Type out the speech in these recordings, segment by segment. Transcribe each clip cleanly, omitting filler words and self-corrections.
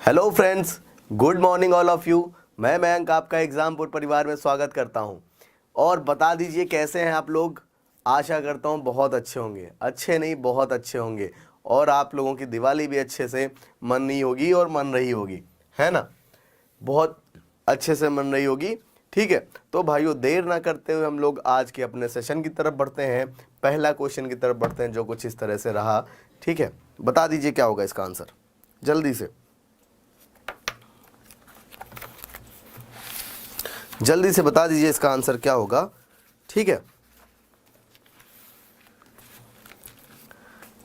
Hello friends, good morning all of you. मैं मयंक आपका एग्जामपुर परिवार में स्वागत करता हूं। और बता दीजिए कैसे हैं आप लोग। आशा करता हूं बहुत अच्छे होंगे, अच्छे नहीं बहुत अच्छे होंगे। और आप लोगों की दिवाली भी अच्छे से मन रही होगी और मन रही होगी, है ना। बहुत अच्छे से मन रही होगी। ठीक है, तो भाइयों देर ना करते हुए हम लोग आज के अपने सेशन की तरफ बढ़ते हैं। पहला क्वेश्चन की तरफ बढ़ते हैं जो कुछ इस तरह से रहा। ठीक है, बता दीजिए क्या होगा इसका आंसर जल्दी से। जल्दी से बता दीजिए इसका आंसर क्या होगा। ठीक है,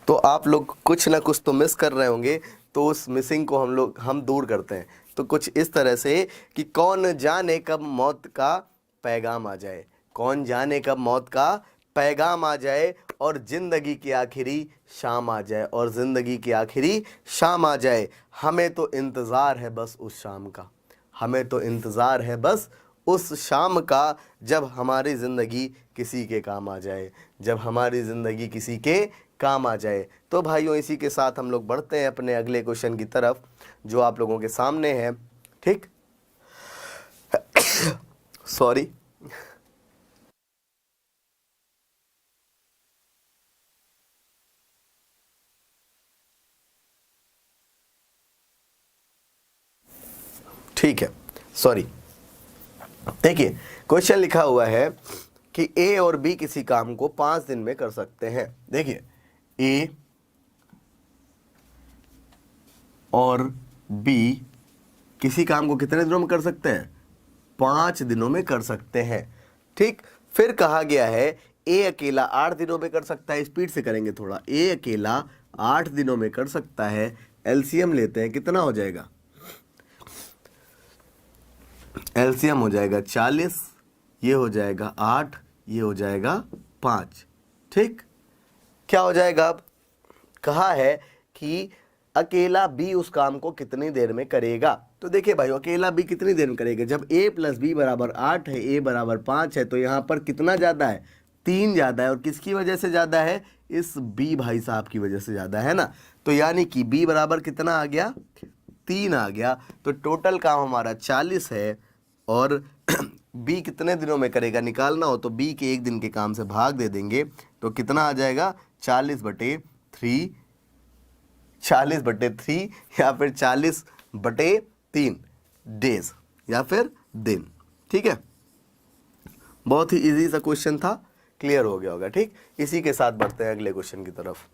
तो आप लोग कुछ ना कुछ तो मिस कर रहे होंगे, तो उस मिसिंग को हम दूर करते हैं। तो कुछ इस तरह से कि कौन जाने कब मौत का पैगाम आ जाए, कौन जाने कब मौत का पैगाम आ जाए और जिंदगी की आखिरी शाम आ जाए, और जिंदगी की आखिरी शाम आ जाए। हमें तो इंतज़ार है बस उस शाम का, हमें तो इंतज़ार है बस उस शाम का, जब हमारी ज़िंदगी किसी के काम आ जाए, जब हमारी ज़िंदगी किसी के काम आ जाए। तो भाइयों इसी के साथ हम लोग बढ़ते हैं अपने अगले क्वेश्चन की तरफ जो आप लोगों के सामने है। ठीक, सॉरी। ठीक है, सॉरी। देखिए क्वेश्चन लिखा हुआ है कि ए और बी किसी काम को 5 दिन में कर सकते हैं। देखिए ए और बी किसी काम को कितने दिनों में कर सकते हैं? 5 दिनों में कर सकते हैं। ठीक, फिर कहा गया है ए अकेला 8 दिनों में कर सकता है। स्पीड से करेंगे थोड़ा। ए अकेला 8 दिनों में कर सकता है। एलसीएम लेते हैं, कितना हो जाएगा? एलसीएम हो जाएगा 40, ये हो जाएगा 8, ये हो जाएगा 5। ठीक, क्या हो जाएगा अब? कहा है कि अकेला बी उस काम को कितनी देर में करेगा। तो देखिए भाई अकेला बी कितनी देर में करेगा, जब ए प्लस बी बराबर 8 है, ए बराबर 5 है, तो यहाँ पर कितना ज़्यादा है? 3 ज़्यादा है। और किसकी वजह से ज़्यादा है? इस बी भाई साहब की वजह से ज़्यादा है ना। तो यानी कि बी बराबर कितना आ गया? 3 आ गया। तो टोटल काम हमारा 40 है। और बी कितने दिनों में करेगा निकालना हो तो बी के 1 दिन के काम से भाग दे देंगे, तो कितना आ जाएगा? 40/3, 40/3 या फिर 40/3 डेज या फिर दिन। ठीक है, बहुत ही इजी सा क्वेश्चन था, क्लियर हो गया होगा। ठीक, इसी के साथ बढ़ते हैं अगले क्वेश्चन की तरफ।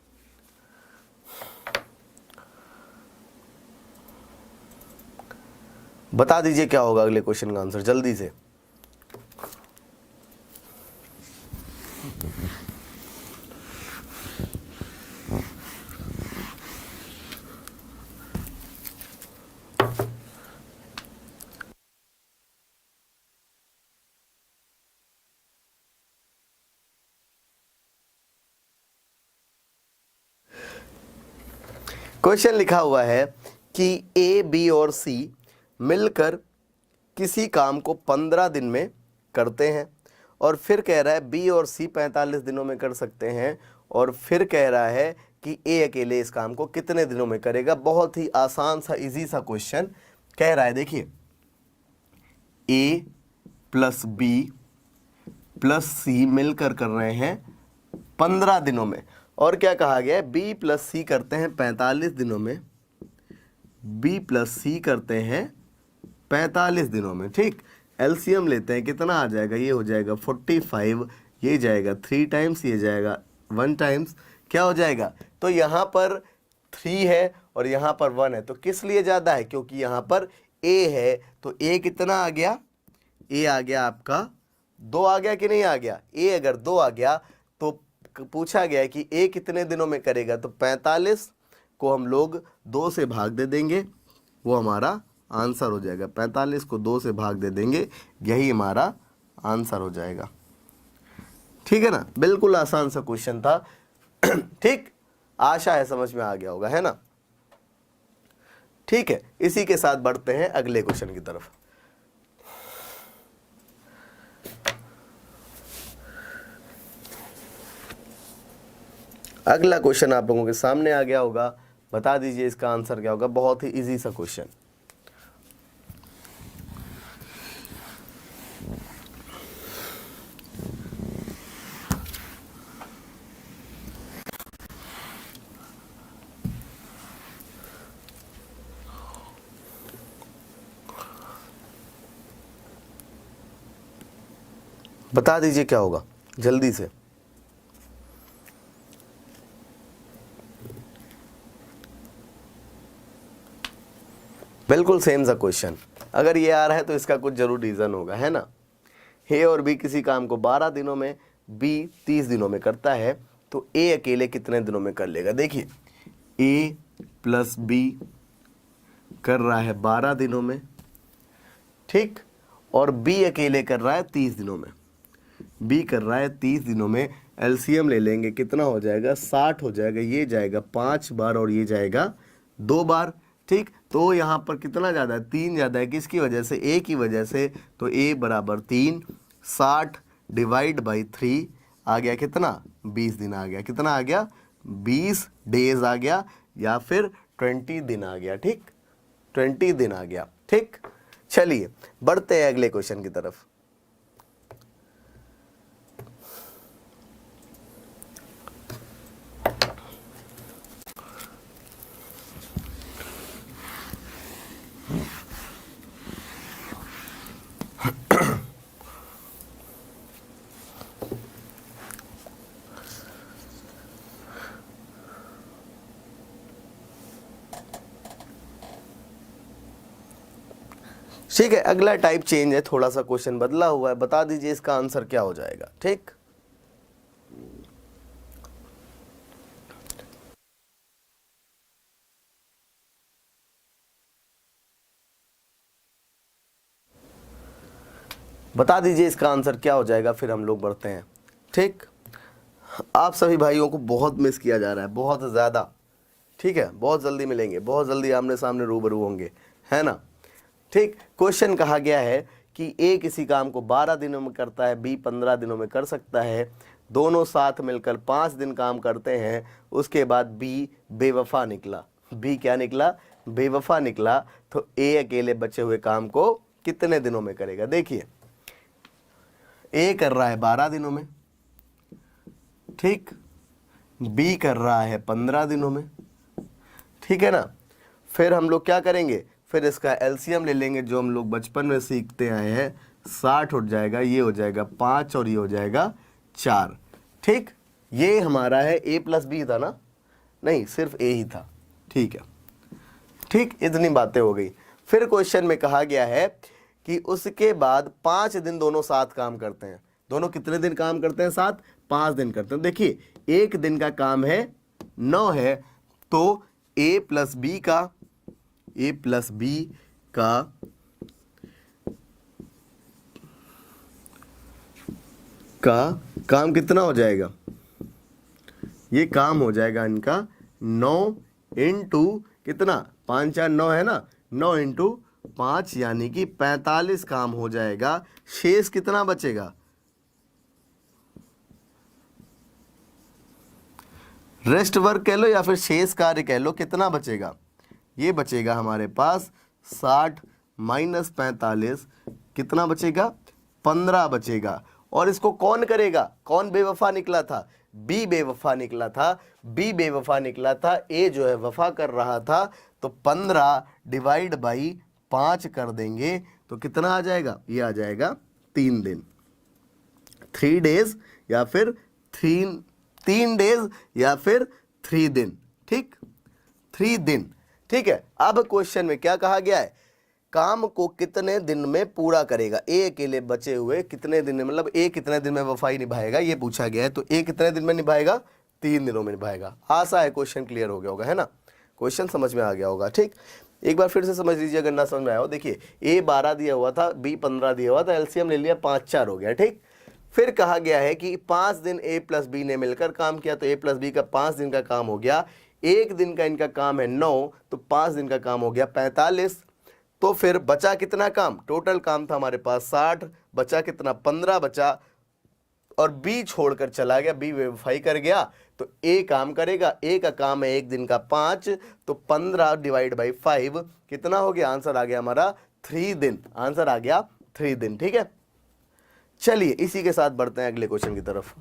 बता दीजिए क्या होगा अगले क्वेश्चन का आंसर जल्दी से। क्वेश्चन लिखा हुआ है कि ए बी और सी मिलकर किसी काम को 15 दिन में करते हैं, और फिर कह रहा है बी और सी 45 दिनों में कर सकते हैं, और फिर कह रहा है कि ए अकेले इस काम को कितने दिनों में करेगा। बहुत ही आसान सा इजी सा क्वेश्चन कह रहा है। देखिए ए प्लस बी प्लस सी मिलकर कर रहे हैं 15 दिनों में, और क्या कहा गया है? बी प्लस सी करते हैं 45 दिनों में, बी प्लस सी करते हैं 45 दिनों में। ठीक, एलसीएम लेते हैं, कितना आ जाएगा? ये हो जाएगा 45, ये जाएगा 3 टाइम्स, ये जाएगा 1 टाइम्स। क्या हो जाएगा? तो यहाँ पर 3 है और यहाँ पर 1 है, तो किस लिए ज़्यादा है? क्योंकि यहाँ पर ए है। तो ए कितना आ गया? ए आ गया आपका 2 आ गया कि नहीं आ गया? ए अगर 2 आ गया तो पूछा गया है कि ए कितने दिनों में करेगा, तो 45 को हम लोग 2 से भाग दे देंगे, वो हमारा आंसर हो जाएगा। 45 को 2 से भाग दे देंगे, यही हमारा आंसर हो जाएगा। ठीक है ना, बिल्कुल आसान सा क्वेश्चन था। ठीक, आशा है समझ में आ गया होगा, है ना। ठीक है, इसी के साथ बढ़ते हैं अगले क्वेश्चन की तरफ। अगला क्वेश्चन आप लोगों के सामने आ गया होगा, बता दीजिए इसका आंसर क्या होगा। बहुत ही इजी सा क्वेश्चन। बता दीजिए क्या होगा जल्दी से। बिल्कुल सेम सा क्वेश्चन। अगर ये आ रहा है तो इसका कुछ जरूर रीज़न होगा, है ना। ए और बी किसी काम को 12 दिनों में, बी 30 दिनों में करता है, तो ए अकेले कितने दिनों में कर लेगा। देखिए ए प्लस बी कर रहा है 12 दिनों में, ठीक, और बी अकेले कर रहा है 30 दिनों में। बी कर रहा है 30 दिनों में, एलसीएम ले लेंगे, कितना हो जाएगा 60 हो जाएगा, ये जाएगा 5 बार और ये जाएगा 2 बार, ठीक। तो यहाँ पर कितना ज़्यादा है, 3 ज़्यादा है, किसकी वजह से, ए की वजह से। तो ए बराबर 3, 60 डिवाइड बाई 3 आ गया कितना, 20 दिन आ गया। कितना आ गया, 20 डेज आ गया, या फिर 20 दिन आ गया, ठीक, 20 दिन आ गया, ठीक। चलिए बढ़ते हैं अगले क्वेश्चन की तरफ। ठीक है, अगला टाइप चेंज है, थोड़ा सा क्वेश्चन बदला हुआ है। बता दीजिए इसका आंसर क्या हो जाएगा, ठीक। बता दीजिए इसका आंसर क्या हो जाएगा, फिर हम लोग बढ़ते हैं, ठीक। आप सभी भाइयों को बहुत मिस किया जा रहा है, बहुत ज़्यादा, ठीक है। बहुत जल्दी मिलेंगे, बहुत जल्दी आमने सामने रूबरू होंगे, है ना, ठीक। क्वेश्चन कहा गया है कि ए किसी काम को 12 दिनों में करता है, बी 15 दिनों में कर सकता है, दोनों साथ मिलकर 5 दिन काम करते हैं, उसके बाद बी बेवफा निकला। बी क्या निकला, बेवफा निकला। तो ए अकेले बचे हुए काम को कितने दिनों में करेगा। देखिए ए कर रहा है 12 दिनों में, ठीक, बी कर रहा है 15 दिनों में, ठीक है ना। फिर हम लोग क्या करेंगे, फिर इसका एलसीएम ले लेंगे, जो हम लोग बचपन में सीखते आए हैं। 60 हो जाएगा, ये हो जाएगा 5 और ये हो जाएगा 4, ठीक। ये हमारा है ए प्लस बी था ना, नहीं सिर्फ ए ही था, ठीक है, ठीक। इतनी बातें हो गई। फिर क्वेश्चन में कहा गया है कि उसके बाद 5 दिन दोनों साथ काम करते हैं। दोनों कितने दिन काम करते हैं, साथ, 5 दिन करते हैं। देखिए एक दिन का काम है 9 है, तो ए प्लस बी का काम कितना हो जाएगा, ये काम हो जाएगा इनका 9 इंटू कितना, 5 4 9 है ना, 9 इंटू 5 यानी कि 45 काम हो जाएगा। शेष कितना बचेगा, रेस्ट वर्क कह लो या फिर शेष कार्य कह लो, कितना बचेगा, ये बचेगा हमारे पास 60 माइनस 45, कितना बचेगा, 15 बचेगा। और इसको कौन करेगा, कौन बेवफा निकला था, बी बेवफा निकला था, बी बेवफा निकला था, ए जो है वफा कर रहा था। तो 15 डिवाइड बाई 5 कर देंगे तो कितना आ जाएगा, ये आ जाएगा 3 दिन, 3 डेज या फिर 3 डेज या फिर 3 दिन, ठीक, 3 दिन, ठीक है। अब क्वेश्चन में क्या कहा गया है, काम को कितने दिन में पूरा करेगा। ए अकेले बचे हुए कितने दिन में, मतलब ए कितने दिन में वफाई निभाएगा, ये पूछा गया है। तो ए कितने दिन में निभाएगा, 3 दिनों में निभाएगा। आशा है क्वेश्चन क्लियर हो गया होगा, है ना, क्वेश्चन समझ में आ गया होगा, ठीक। एक बार फिर से समझ लीजिए अगर ना समझ में आया हो। देखिए ए 12 दिया हुआ था, बी 15 दिया हुआ था, एलसीएम ले लिया, 5 4 हो गया, ठीक। फिर कहा गया है कि 5 दिन ए प्लस बी ने मिलकर काम किया, तो ए प्लस बी का 5 दिन का काम हो गया। एक दिन का इनका काम है 9, तो 5 दिन का काम हो गया 45। तो फिर बचा कितना काम, टोटल काम था हमारे पास 60, बचा कितना, 15 बचा, और बी छोड़कर चला गया, बी बेवफाई कर गया। तो ए काम करेगा, ए का काम है एक दिन का 5, तो 15 डिवाइड बाई 5 कितना हो गया? आंसर आ गया हमारा 3 दिन। आंसर आ गया 3 दिन। ठीक है, चलिए इसी के साथ बढ़ते हैं अगले क्वेश्चन की तरफ।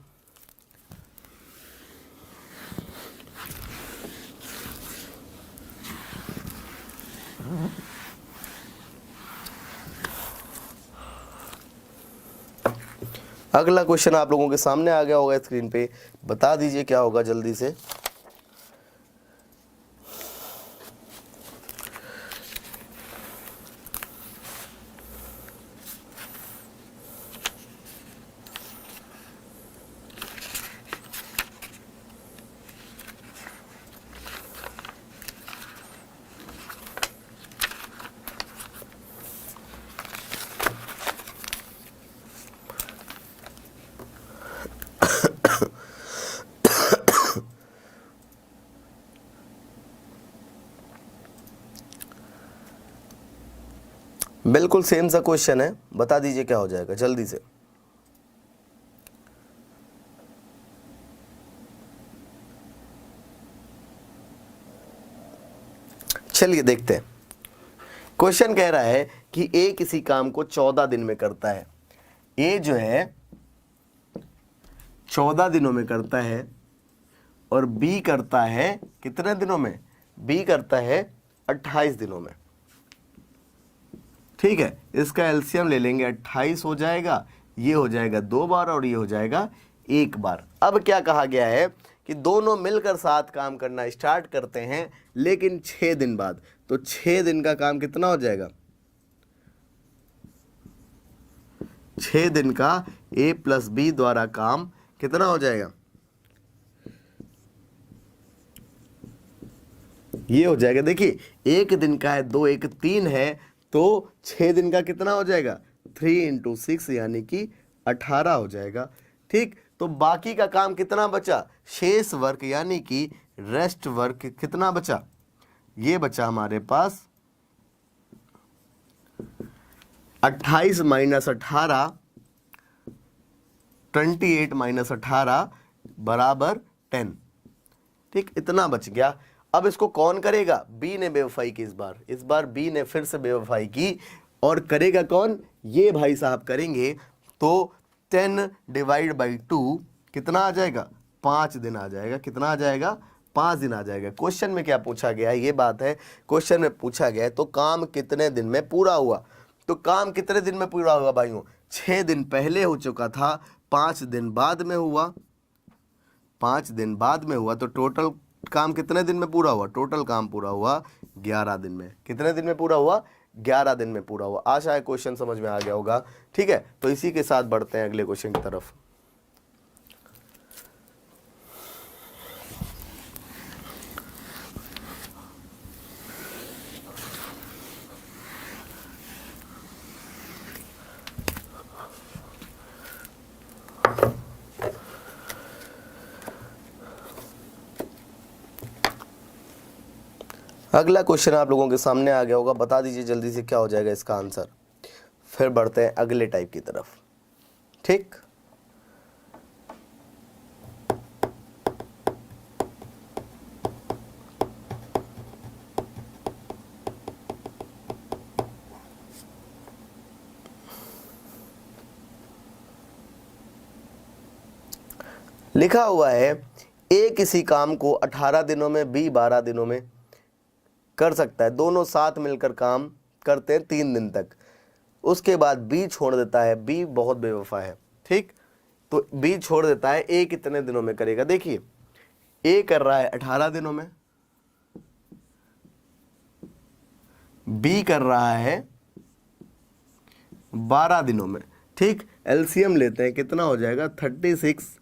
अगला क्वेश्चन आप लोगों के सामने आ गया होगा स्क्रीन पे, बता दीजिए क्या होगा जल्दी से। बिल्कुल सेम सा क्वेश्चन है, बता दीजिए क्या हो जाएगा जल्दी से। चलिए देखते हैं। क्वेश्चन कह रहा है कि ए किसी काम को 14 दिन में करता है। ए जो है 14 दिनों में करता है और बी करता है कितने दिनों में? बी करता है 28 दिनों में। ठीक है, इसका एलसीएम ले लेंगे, 28 हो जाएगा, ये हो जाएगा 2 बार और ये हो जाएगा 1 बार। अब क्या कहा गया है कि दोनों मिलकर साथ काम करना स्टार्ट करते हैं, लेकिन 6 दिन बाद। तो 6 दिन का काम कितना हो जाएगा? 6 दिन का ए प्लस बी द्वारा काम कितना हो जाएगा? ये हो जाएगा, देखिए 1 दिन का है, 2 1 3 है, तो 6 दिन का कितना हो जाएगा? 3 × 6 यानी कि 18 हो जाएगा। ठीक, तो बाकी का काम कितना बचा? शेष वर्क यानी कि रेस्ट वर्क कितना बचा? ये बचा हमारे पास 28 - 18, 28 - 18 बराबर 10। ठीक, इतना बच गया। अब इसको कौन करेगा? बी ने बेवफाई की। इस बार बी ने फिर से बेवफाई की, और करेगा कौन? ये भाई साहब करेंगे। तो 10 डिवाइड बाई 2 कितना आ जाएगा? 5 दिन आ जाएगा। कितना आ जाएगा? 5 दिन आ जाएगा। क्वेश्चन में क्या पूछा गया है? ये बात है, क्वेश्चन में पूछा गया है तो काम कितने दिन में पूरा हुआ। तो काम कितने दिन में पूरा हुआ भाइयों? 6 दिन पहले हो चुका था, 5 दिन बाद में हुआ। 5 दिन बाद में हुआ, तो टोटल काम कितने दिन में पूरा हुआ? टोटल काम पूरा हुआ 11 दिन में। कितने दिन में पूरा हुआ? 11 दिन में पूरा हुआ। आशा है क्वेश्चन समझ में आ गया होगा। ठीक है, तो इसी के साथ बढ़ते हैं अगले क्वेश्चन की तरफ। अगला क्वेश्चन आप लोगों के सामने आ गया होगा, बता दीजिए जल्दी से क्या हो जाएगा इसका आंसर। फिर बढ़ते हैं अगले टाइप की तरफ। ठीक, लिखा हुआ है ए किसी काम को 18 दिनों में, बी 12 दिनों में कर सकता है। दोनों साथ मिलकर काम करते हैं 3 दिन तक। उसके बाद बी छोड़ देता है। बी बहुत बेवफा है। ठीक, तो बी छोड़ देता है। ए कितने दिनों में करेगा? देखिए ए कर रहा है 18 दिनों में, बी कर रहा है 12 दिनों में। ठीक, एलसीएम लेते हैं, कितना हो जाएगा? 36।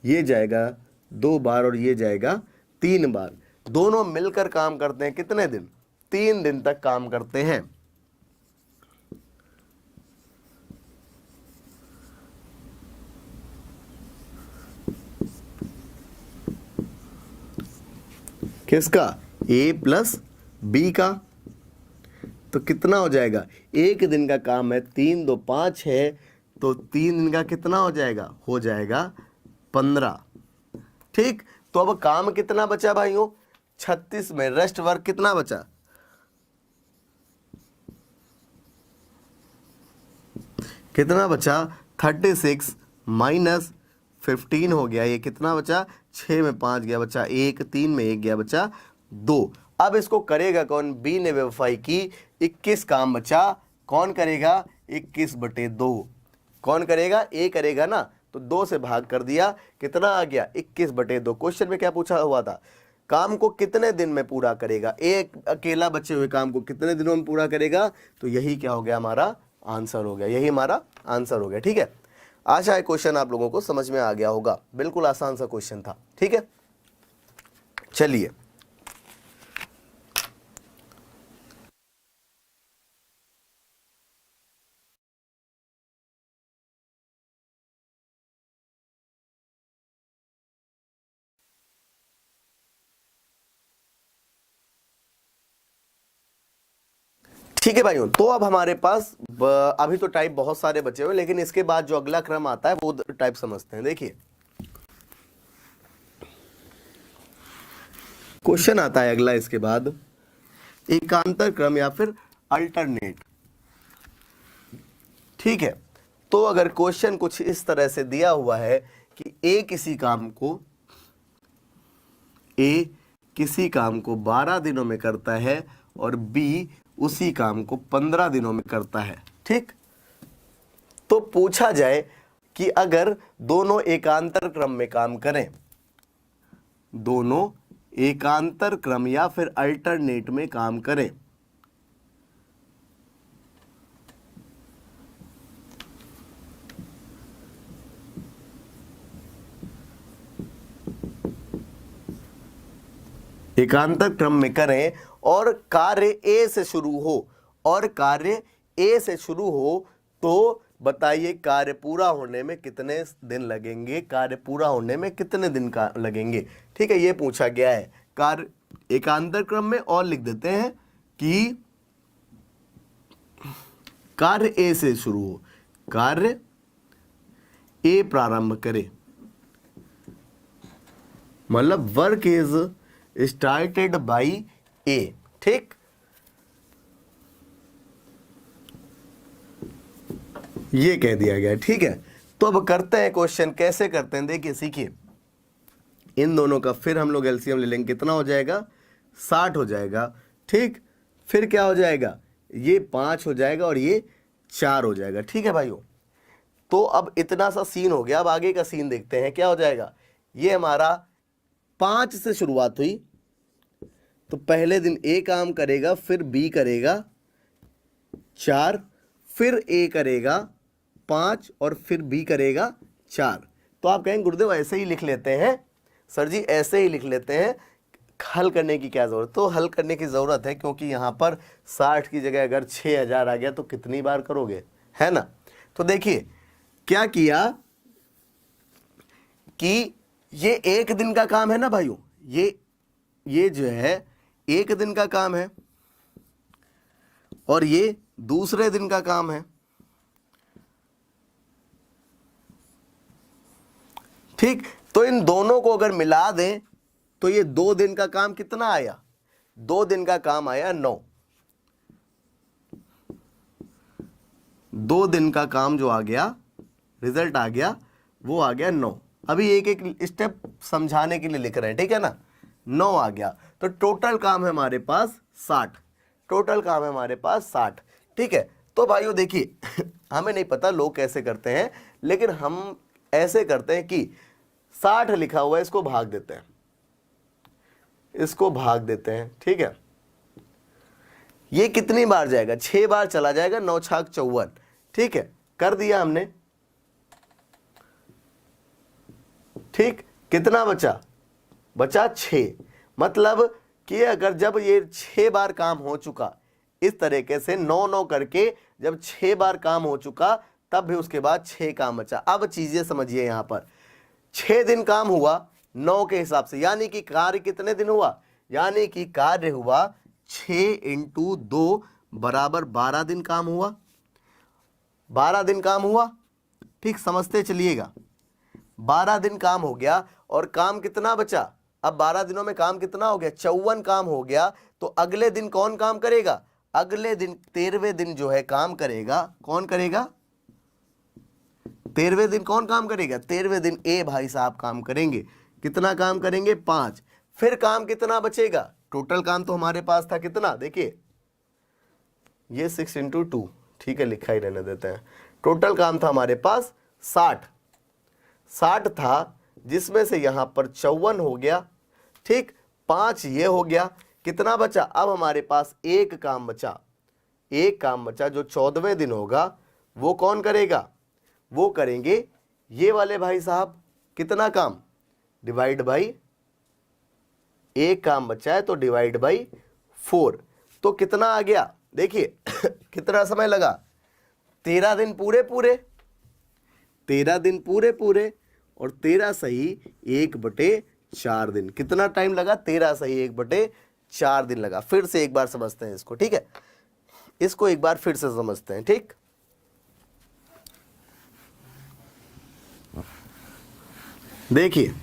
ये जाएगा 2 बार और ये जाएगा 3 बार। दोनों मिलकर काम करते हैं कितने दिन? 3 दिन तक काम करते हैं। किसका? ए प्लस बी का। तो कितना हो जाएगा? 1 दिन का काम है, 3 2 5 है, तो 3 दिन का कितना हो जाएगा? हो जाएगा 15। ठीक, तो अब काम कितना बचा भाइयों, 36 में रेस्ट वर्क कितना बचा, कितना बचा 36 माइनस 15 हो गया, ये कितना बचा, 6 में 5 गया बचा 1, 3 में 1 गया बचा 2। अब इसको करेगा कौन, बी ने बेवफाई की, 21 काम बचा, कौन करेगा 21/2, कौन करेगा, ए करेगा ना, तो 2 से भाग कर दिया, कितना आ गया 21/2। क्वेश्चन में क्या पूछा हुआ था, काम को कितने दिन में पूरा करेगा, एक अकेला बचे हुए काम को कितने दिनों में पूरा करेगा, तो यही क्या हो गया हमारा आंसर हो गया, यही हमारा आंसर हो गया। ठीक है, आशा है क्वेश्चन आप लोगों को समझ में आ गया होगा, बिल्कुल आसान सा क्वेश्चन था। ठीक है, चलिए ठीक है भाइयों, तो अब हमारे पास अभी तो टाइप बहुत सारे बचे हुए, लेकिन इसके बाद जो अगला क्रम आता है वो टाइप समझते हैं। देखिए क्वेश्चन आता है अगला इसके बाद, एकांतर क्रम या फिर अल्टरनेट। ठीक है, तो अगर क्वेश्चन कुछ इस तरह से दिया हुआ है कि ए किसी काम को 12 दिनों में करता है और बी उसी काम को 15 दिनों में करता है। ठीक, तो पूछा जाए कि अगर दोनों एकांतर क्रम में काम करें, दोनों एकांतर क्रम या फिर अल्टरनेट में काम करें, एकांतर क्रम में करें और कार्य ए से शुरू हो, तो बताइए कार्य पूरा होने में कितने दिन लगेंगे, कार्य पूरा होने में कितने दिन का लगेंगे। ठीक है, ये पूछा गया है कार्य एकांतर क्रम में, और लिख देते हैं कि कार्य ए से शुरू हो, कार्य ए प्रारंभ करे, मतलब वर्क इज स्टार्टेड बाई ए। ठीक, ये कह दिया गया। ठीक है, तो अब करते हैं क्वेश्चन, कैसे करते हैं देखिए, सीखिए। इन दोनों का फिर हम लोग एलसीएम ले लेंगे, कितना हो जाएगा 60 हो जाएगा। ठीक, फिर क्या हो जाएगा, ये 5 हो जाएगा और ये 4 हो जाएगा। ठीक है भाइयों, तो अब इतना सा सीन हो गया, अब आगे का सीन देखते हैं क्या हो जाएगा। ये हमारा 5 से शुरुआत हुई, तो पहले दिन ए काम करेगा, फिर बी करेगा 4, फिर ए करेगा 5 और फिर बी करेगा 4। तो आप कहेंगे गुरुदेव ऐसे ही लिख लेते हैं, सर जी ऐसे ही लिख लेते हैं, हल करने की क्या ज़रूरत। तो हल करने की ज़रूरत है, क्योंकि यहाँ पर 60 की जगह अगर 6000 आ गया तो कितनी बार करोगे, है ना। तो देखिए क्या किया कि ये एक दिन का काम है ना भाइयों, ये जो है एक दिन का काम है और ये दूसरे दिन का काम है। ठीक, तो इन दोनों को अगर मिला दें तो ये 2 दिन का काम कितना आया, 2 दिन का काम आया 9। 2 दिन का काम जो आ गया, रिजल्ट आ गया, वो आ गया 9। अभी एक एक स्टेप समझाने के लिए लिख रहे हैं, ठीक है ना। 9 आ गया, तो टोटल काम है हमारे पास 60, टोटल काम है हमारे पास 60। ठीक है, तो भाइयों देखिए हमें नहीं पता लोग कैसे करते हैं, लेकिन हम ऐसे करते हैं कि 60 लिखा हुआ है, इसको भाग देते हैं, इसको भाग देते हैं। ठीक है, ये कितनी बार जाएगा, 6 बार चला जाएगा, 9 छाक 54। ठीक है, कर दिया हमने। ठीक, कितना बचा, बचा 6। मतलब कि अगर जब ये 6 बार काम हो चुका, इस तरीके से 9-9 करके जब 6 बार काम हो चुका, तब भी उसके बाद 6 काम बचा। अब चीजें समझिए, यहां पर 6 दिन काम हुआ 9 के हिसाब से, यानी कि कार्य कितने दिन हुआ, यानी कि कार्य हुआ 6 × 2 बराबर 12 दिन काम हुआ, 12 दिन काम हुआ। ठीक, समझते चलिएगा, 12 दिन काम हो गया और काम कितना बचा? अब 12 दिनों में काम कितना हो गया? 54 काम हो गया। तो अगले दिन कौन काम करेगा? अगले दिन 13वें दिन जो है काम करेगा। कौन करेगा? 13वें दिन कौन काम करेगा? 13वें दिन ए भाई साहब काम करेंगे। कितना काम करेंगे? 5। फिर काम कितना बचेगा? टोटल काम तो हमारे पास था कितना, देखिए ये 6 × 2, ठीक है लिखा ही रहने देते हैं। टोटल काम था हमारे पास 60 था, जिसमें से यहां पर 54 हो गया, ठीक, 5 ये हो गया। कितना बचा? अब हमारे पास एक काम बचा। एक काम बचा जो 14वें दिन होगा, वो कौन करेगा? वो करेंगे ये वाले भाई साहब। कितना काम? डिवाइड बाई, एक काम बचा है तो डिवाइड बाई 4। तो कितना आ गया? देखिए कितना समय लगा? 13 दिन पूरे पूरे, 13 दिन पूरे पूरे और 13 सही 1/4 दिन। कितना टाइम लगा? 13 सही 1/4 दिन लगा। फिर से एक बार समझते हैं इसको, ठीक है, इसको एक बार फिर से समझते हैं, ठीक। देखिए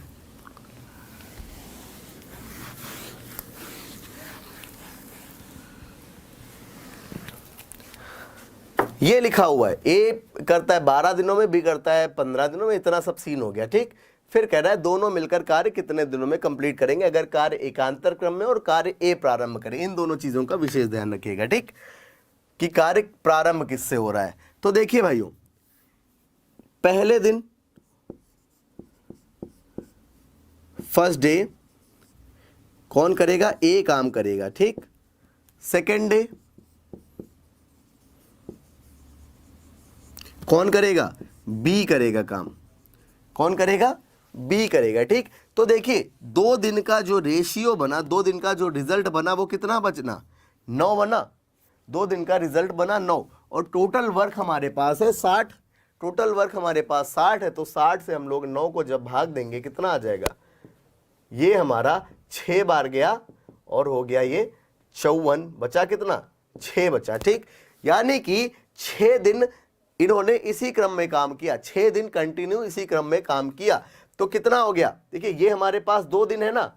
ये लिखा हुआ है, ए करता है 12 दिनों में, बी करता है 15 दिनों में, इतना सब सीन हो गया, ठीक। फिर कह रहा है दोनों मिलकर कार्य कितने दिनों में कंप्लीट करेंगे, अगर कार्य एकांतर क्रम में और कार्य ए प्रारंभ करें। इन दोनों चीजों का विशेष ध्यान रखिएगा, ठीक, कि कार्य प्रारंभ किससे हो रहा है। तो देखिए भाइयों, पहले दिन फर्स्ट डे कौन करेगा? ए काम करेगा, ठीक। सेकेंड डे कौन करेगा? बी करेगा काम। कौन करेगा? बी करेगा, ठीक। तो देखिए 2 दिन का जो रेशियो बना, 2 दिन का जो रिजल्ट बना, वो कितना बचना? 9 बना। 2 दिन का रिजल्ट बना 9 और टोटल वर्क हमारे पास है 60। टोटल वर्क हमारे पास 60 है, तो 60 से हम लोग 9 को जब भाग देंगे कितना आ जाएगा? ये हमारा 6 बार गया और हो गया ये 54। बचा कितना? 6 बचा, ठीक। यानी कि 6 दिन इन्होंने इसी क्रम में काम किया, 6 दिन कंटिन्यू इसी क्रम में काम किया। तो कितना हो गया? देखिए ये हमारे पास 2 दिन है ना,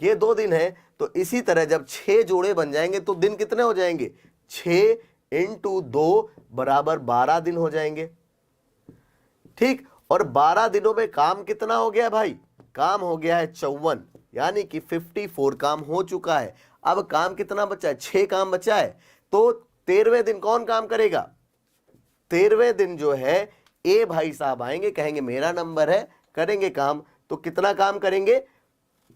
ये 2 दिन है। तो इसी तरह जब 6 जोड़े बन जाएंगे तो दिन कितने हो जाएंगे? 6 × 2 = 12 दिन हो जाएंगे, ठीक। और 12 दिनों में काम कितना हो गया भाई? काम हो गया है 54, यानी कि 54 काम हो चुका है। अब काम कितना बचा है? 6 काम बचा है। तो 13वें दिन कौन काम करेगा? 13वें दिन जो है ए भाई साहब आएंगे, कहेंगे मेरा नंबर है, करेंगे काम। तो कितना काम करेंगे?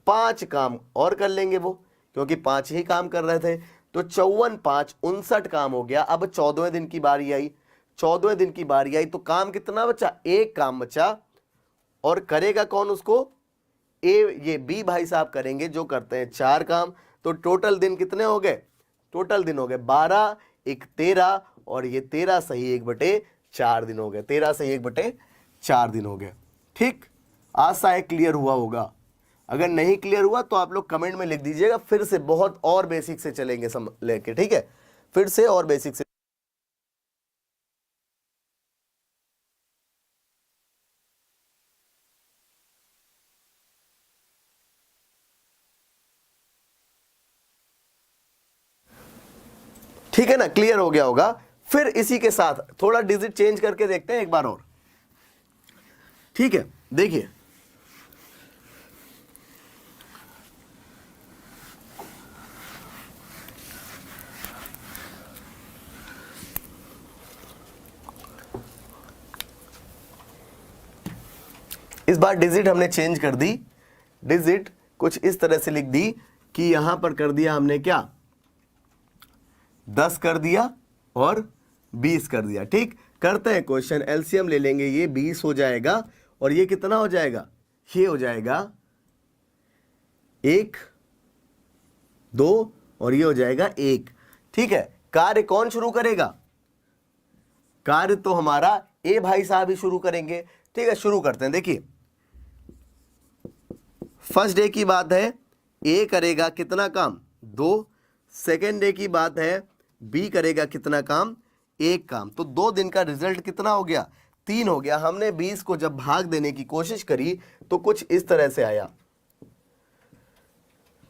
5 काम और कर लेंगे वो, क्योंकि 5 ही काम कर रहे थे। तो 54 5 59 काम हो गया। अब 14वें दिन की बारी आई, 14वें दिन की बारी आई तो काम कितना बचा? एक काम बचा। और करेगा कौन उसको? ये बी भाई साहब करेंगे, जो करते हैं 4 काम। तो टोटल दिन कितने हो गए? टोटल दिन हो गए 12, 1 13 और ये 13 सही 1/4 दिन हो गए। 13 सही 1/4 दिन हो गए, ठीक। आशा है क्लियर हुआ होगा। अगर नहीं क्लियर हुआ तो आप लोग कमेंट में लिख दीजिएगा, फिर से बहुत और बेसिक से चलेंगे लेके, ठीक है, फिर से और बेसिक से। ठीक है ना, क्लियर हो गया होगा। फिर इसी के साथ थोड़ा डिजिट चेंज करके देखते हैं एक बार और, ठीक है। देखिए इस बार डिजिट हमने चेंज कर दी। डिजिट कुछ इस तरह से लिख दी कि यहां पर कर दिया हमने क्या? 10 कर दिया और 20 कर दिया, ठीक। करते हैं क्वेश्चन, एलसीएम ले लेंगे। ये 20 हो जाएगा और ये कितना हो जाएगा? ये हो जाएगा 1 2 और ये हो जाएगा 1, ठीक है। कार्य कौन शुरू करेगा? कार्य तो हमारा ए भाई साहब ही शुरू करेंगे, ठीक है। शुरू करते हैं। देखिए फर्स्ट डे की बात है, ए करेगा कितना काम? 2। सेकेंड डे की बात है, बी करेगा कितना काम? 1 काम। तो 2 दिन का रिजल्ट कितना हो गया? 3 हो गया। हमने 20 को जब भाग देने की कोशिश करी तो कुछ इस तरह से आया।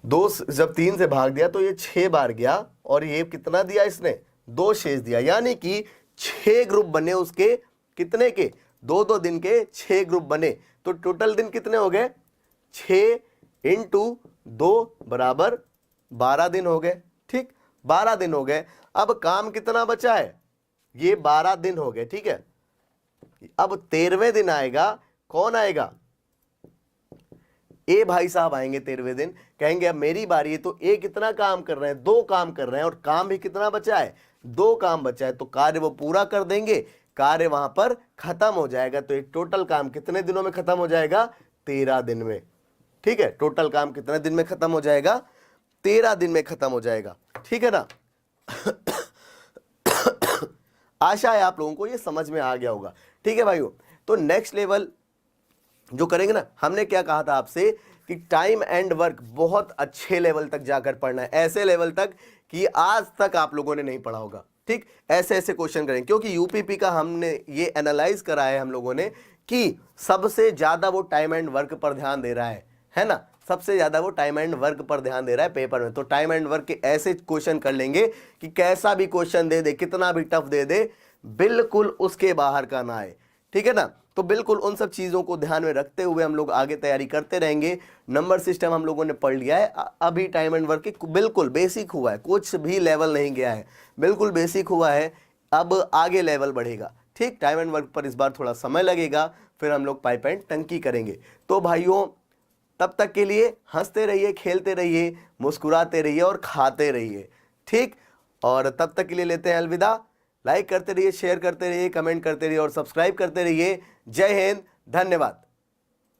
2 जब 3 से भाग दिया तो ये 6 बार गया और ये कितना दिया इसने, 2 शेष दिया। यानी कि 6 ग्रुप बने उसके, कितने के, 2-2 दिन के 6 ग्रुप बने। तो टोटल दिन कितने हो गए, 6 × 2 बराबर 12 दिन हो गए। ठीक, 12 दिन हो गए। अब काम कितना बचा है, ये 12 दिन हो गए। ठीक है, अब 13वें दिन आएगा, कौन आएगा, ए भाई साहब आएंगे 13वें दिन, कहेंगे अब मेरी बारी है। तो ए कितना काम कर रहे हैं, 2 काम कर रहे हैं और काम भी कितना बचा है, 2 काम बचा है। तो कार्य वो पूरा कर देंगे, कार्य वहां पर खत्म हो जाएगा। तो एक टोटल काम कितने दिनों में खत्म हो जाएगा, 13 दिन में। ठीक है, टोटल काम कितने दिन में खत्म हो जाएगा, 13 दिन में खत्म हो जाएगा। ठीक है ना। आशा है आप लोगों को ये समझ में आ गया होगा। ठीक है भाइयों, तो नेक्स्ट लेवल जो करेंगे ना, हमने क्या कहा था आपसे कि टाइम एंड वर्क बहुत अच्छे लेवल तक जाकर पढ़ना है, ऐसे लेवल तक कि आज तक आप लोगों ने नहीं पढ़ा होगा। ठीक, ऐसे ऐसे क्वेश्चन करेंगे, क्योंकि यूपीपी का हमने ये एनालाइज करा है हम लोगों ने कि सबसे ज्यादा वो टाइम एंड वर्क पर ध्यान दे रहा है ना, सबसे ज्यादा वो टाइम एंड वर्क पर ध्यान दे रहा है पेपर में। तो टाइम एंड वर्क के ऐसे क्वेश्चन कर लेंगे कि कैसा भी क्वेश्चन दे दे, कितना भी टफ दे दे, बिल्कुल उसके बाहर का ना आए। ठीक है ना। तो बिल्कुल उन सब चीज़ों को ध्यान में रखते हुए हम लोग आगे तैयारी करते रहेंगे। नंबर सिस्टम हम लोगों ने पढ़ लिया है, अभी टाइम एंड वर्क बिल्कुल बेसिक हुआ है, कुछ भी लेवल नहीं गया है, बिल्कुल बेसिक हुआ है। अब आगे लेवल बढ़ेगा। ठीक, टाइम एंड वर्क पर इस बार थोड़ा समय लगेगा, फिर हम लोग पाइप एंड टंकी करेंगे। तो भाइयों तब तक के लिए हंसते रहिए, खेलते रहिए, मुस्कुराते रहिए और खाते रहिए। ठीक, और तब तक के लिए लेते हैं अलविदा। लाइक करते रहिए, शेयर करते रहिए, कमेंट करते रहिए और सब्सक्राइब करते रहिए। जय हिंद, धन्यवाद।